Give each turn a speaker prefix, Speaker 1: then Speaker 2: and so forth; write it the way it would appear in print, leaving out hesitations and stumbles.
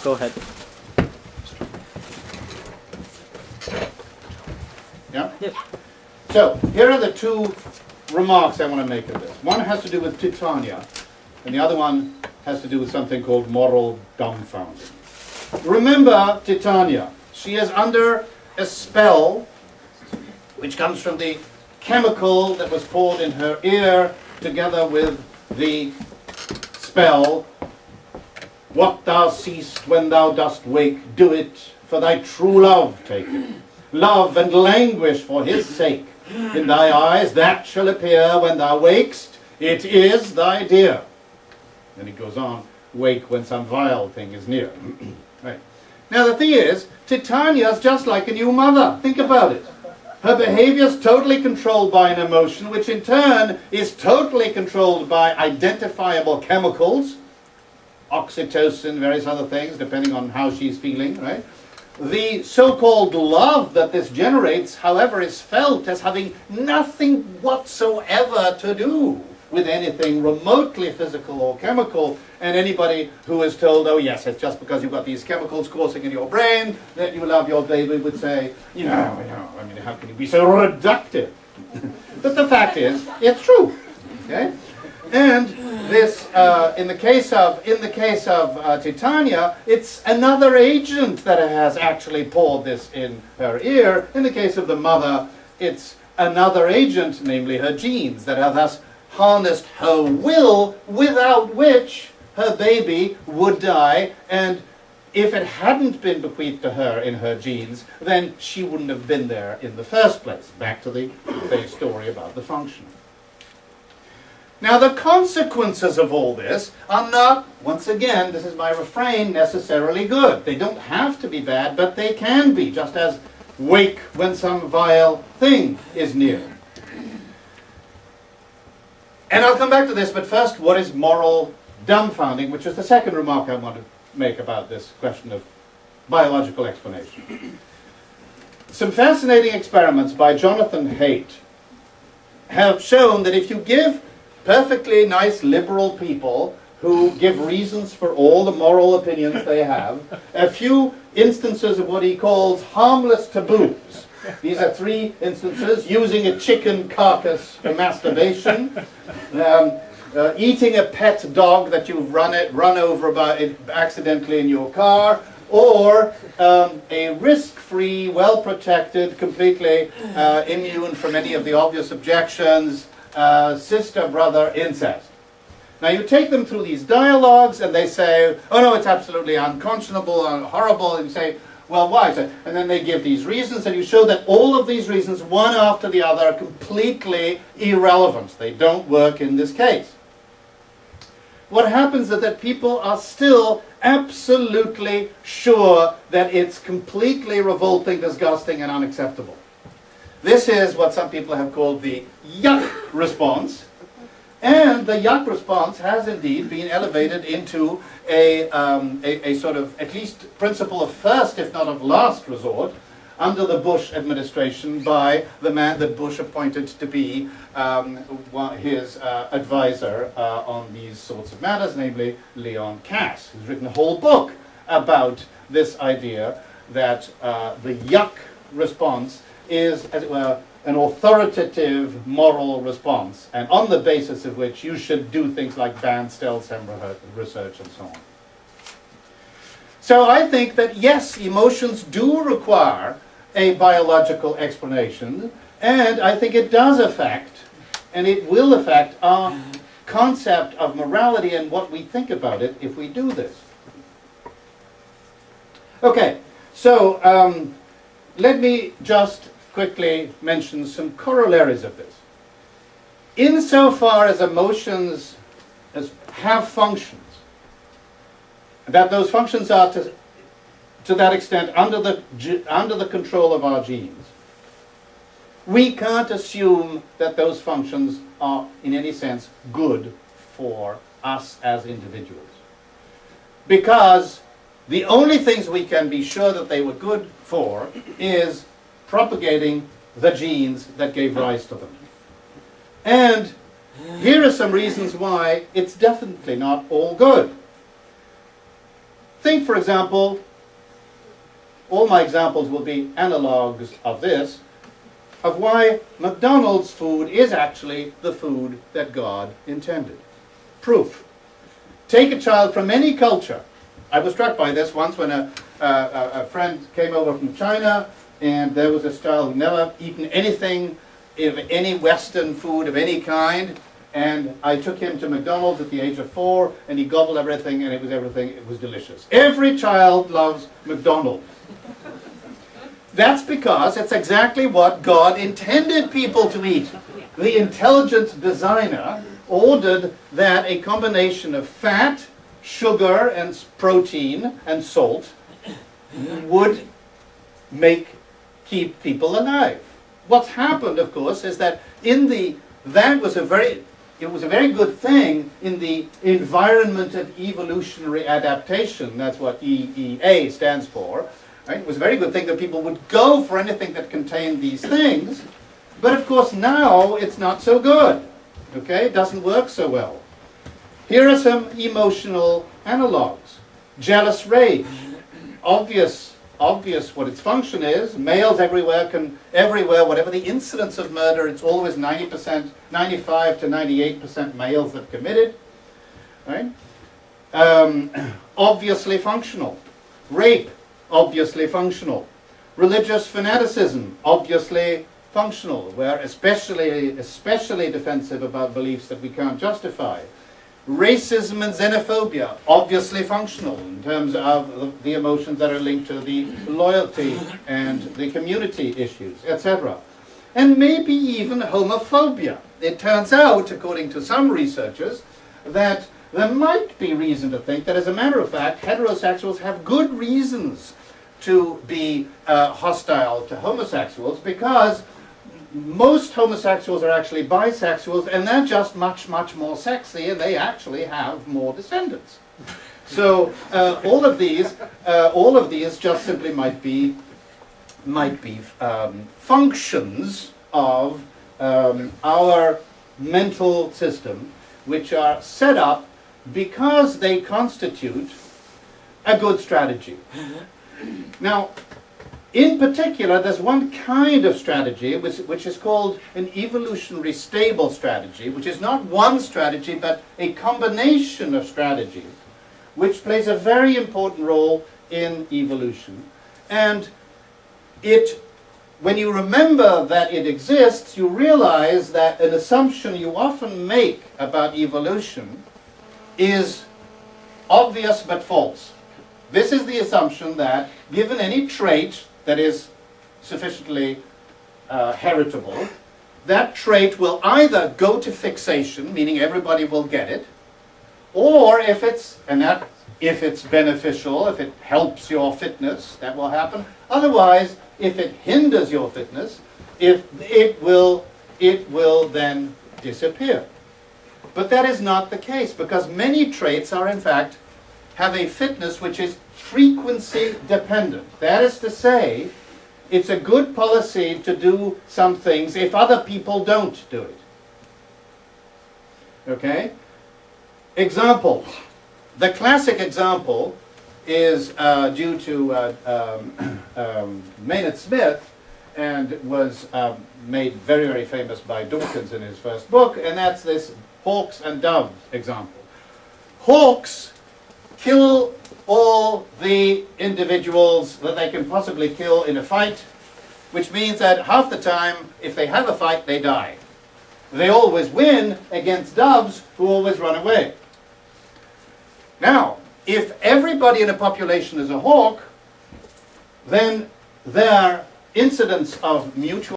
Speaker 1: Go ahead.
Speaker 2: Yeah?
Speaker 1: Yes.
Speaker 2: So, here are the two remarks I want to make of this. One has to do with Titania, and the other one has to do with something called moral dumbfounding. Remember Titania. She is under a spell which comes from the chemical that was poured in her ear together with the spell, "What thou seest when thou dost wake, do it for thy true love take it. Love and languish for his sake. In thy eyes that shall appear when thou wakest, it is thy dear." Then it goes on, "Wake when some vile thing is near." Right. Now the thing is, Titania's just like a new mother. Think about it. Her behavior is totally controlled by an emotion, which in turn is totally controlled by identifiable chemicals, oxytocin, various other things, depending on how she's feeling, right? The so-called love that this generates, however, is felt as having nothing whatsoever to do with anything remotely physical or chemical, and anybody who is told, "Oh yes, it's just because you've got these chemicals coursing in your brain that you love your baby," would say, I mean, how can you be so reductive? But the fact is, it's true, okay? And this, in the case of Titania, it's another agent that has actually poured this in her ear. In the case of the mother, it's another agent, namely her genes, that have thus harnessed her will, without which her baby would die. And if it hadn't been bequeathed to her in her genes, then she wouldn't have been there in the first place. Back to the story about the function. Now the consequences of all this are not, once again, this is my refrain, necessarily good. They don't have to be bad, but they can be, just as wake when some vile thing is near. And I'll come back to this, but first, what is moral dumbfounding, which is the second remark I want to make about this question of biological explanation. Some fascinating experiments by Jonathan Haidt have shown that if you give perfectly nice liberal people who give reasons for all the moral opinions they have a few instances of what he calls harmless taboos. These are three instances: using a chicken carcass for masturbation, eating a pet dog that you've run over accidentally in your car, or a risk-free, well-protected, completely immune from any of the obvious objections, sister-brother incest. Now you take them through these dialogues and they say, "Oh no, it's absolutely unconscionable and horrible," and you say, "Well, why?" And then they give these reasons, and you show that all of these reasons, one after the other, are completely irrelevant. They don't work in this case. What happens is that people are still absolutely sure that it's completely revolting, disgusting, and unacceptable. This is what some people have called the yuck response. And the yuck response has indeed been elevated into a sort of, at least, principle of first, if not of last resort, under the Bush administration by the man that Bush appointed to be his advisor on these sorts of matters, namely Leon Cass, who's written a whole book about this idea that the yuck response is, as it were, an authoritative moral response, and on the basis of which you should do things like ban stem cell research and so on. So I think that yes, emotions do require a biological explanation, and I think it does affect, and it will affect, our concept of morality and what we think about it if we do this. Okay, so let me just quickly mention some corollaries of this. Insofar as emotions have functions, that those functions are to that extent under the control of our genes, we can't assume that those functions are in any sense good for us as individuals. Because the only things we can be sure that they were good for is propagating the genes that gave rise to them. And here are some reasons why it's definitely not all good. Think, for example, all my examples will be analogues of this, of why McDonald's food is actually the food that God intended. Proof. Take a child from any culture. I was struck by this once when a friend came over from China, and there was this child who never eaten anything, any Western food of any kind, and I took him to McDonald's at the age of 4, and he gobbled everything, and it was delicious. Every child loves McDonald's. That's because it's exactly what God intended people to eat. The intelligent designer ordered that a combination of fat, sugar, and protein, and salt would keep people alive. What's happened, of course, is that it was a very good thing in the environment of evolutionary adaptation. That's what EEA stands for. Right? It was a very good thing that people would go for anything that contained these things. But of course now it's not so good. Okay? It doesn't work so well. Here are some emotional analogues. Jealous rage. Obvious what its function is. Males everywhere, whatever the incidence of murder, it's always 90%, 95 to 98% males that commit it. Right? Obviously functional. Rape, obviously functional. Religious fanaticism, obviously functional, where especially defensive about beliefs that we can't justify. Racism and xenophobia, obviously functional in terms of the emotions that are linked to the loyalty and the community issues, etc. And maybe even homophobia. It turns out, according to some researchers, that there might be reason to think that, as a matter of fact, heterosexuals have good reasons to be hostile to homosexuals, because most homosexuals are actually bisexuals, and they're just much, much more sexy, and they actually have more descendants. So all of these just simply might be functions of our mental system, which are set up because they constitute a good strategy. Now, in particular, there's one kind of strategy which is called an evolutionary stable strategy, which is not one strategy but a combination of strategies, which plays a very important role in evolution. And when you remember that it exists, you realize that an assumption you often make about evolution is obvious but false. This is the assumption that, given any trait that is sufficiently heritable, that trait will either go to fixation, meaning everybody will get it, or if it's beneficial, if it helps your fitness, that will happen. Otherwise, if it hinders your fitness, it will then disappear. But that is not the case, because many traits are, in fact, have a fitness which is frequency dependent. That is to say, it's a good policy to do some things if other people don't do it. Okay? Example. The classic example is due to Maynard Smith, and was made very, very famous by Dawkins in his first book, and that's this hawks and doves example. Hawks kill all the individuals that they can possibly kill in a fight, which means that half the time, if they have a fight, they die. They always win against doves who always run away. Now, if everybody in a population is a hawk, then their incidence of mutual